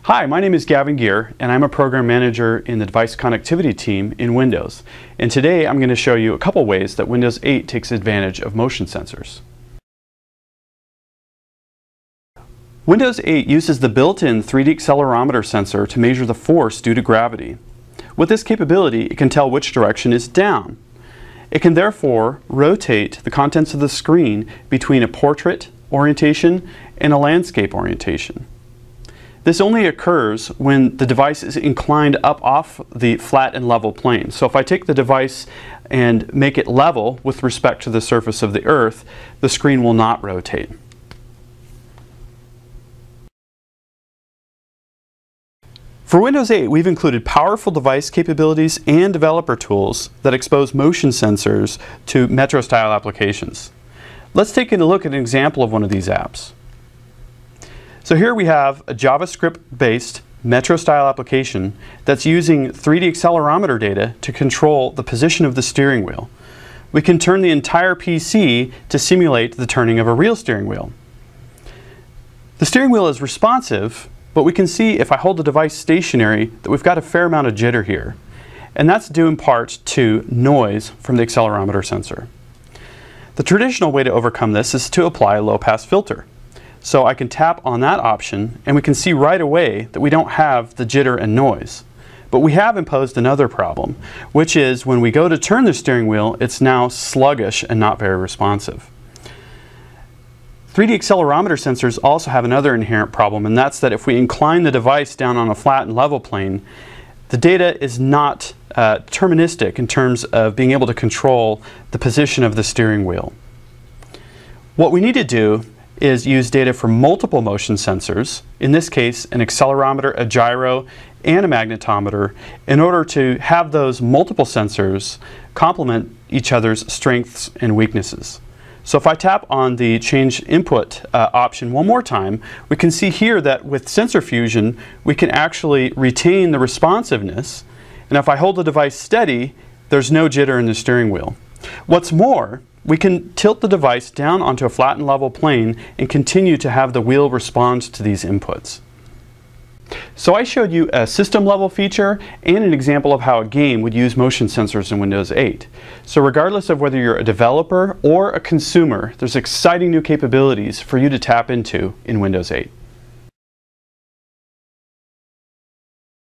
Hi, my name is Gavin Gear, and I'm a program manager in the device connectivity team in Windows. And today I'm going to show you a couple ways that Windows 8 takes advantage of motion sensors. Windows 8 uses the built-in 3D accelerometer sensor to measure the force due to gravity. With this capability, it can tell which direction is down. It can therefore rotate the contents of the screen between a portrait orientation and a landscape orientation. This only occurs when the device is inclined up off the flat and level plane. So if I take the device and make it level with respect to the surface of the Earth, the screen will not rotate. For Windows 8, we've included powerful device capabilities and developer tools that expose motion sensors to Metro-style applications. Let's take a look at an example of one of these apps. So here we have a JavaScript-based Metro-style application that's using 3D accelerometer data to control the position of the steering wheel. We can turn the entire PC to simulate the turning of a real steering wheel. The steering wheel is responsive, but we can see if I hold the device stationary that we've got a fair amount of jitter here. And that's due in part to noise from the accelerometer sensor. The traditional way to overcome this is to apply a low-pass filter. So I can tap on that option and we can see right away that we don't have the jitter and noise. But we have imposed another problem, which is when we go to turn the steering wheel, it's now sluggish and not very responsive. 3D accelerometer sensors also have another inherent problem, and that's that if we incline the device down on a flat and level plane, the data is not deterministic in terms of being able to control the position of the steering wheel. What we need to do is use data from multiple motion sensors, in this case an accelerometer, a gyro, and a magnetometer, in order to have those multiple sensors complement each other's strengths and weaknesses. So if I tap on the change input option one more time, we can see here that with sensor fusion we can actually retain the responsiveness, and if I hold the device steady, there's no jitter in the steering wheel. What's more, we can tilt the device down onto a flat and level plane and continue to have the wheel respond to these inputs. So I showed you a system level feature and an example of how a game would use motion sensors in Windows 8. So regardless of whether you're a developer or a consumer, there's exciting new capabilities for you to tap into in Windows 8.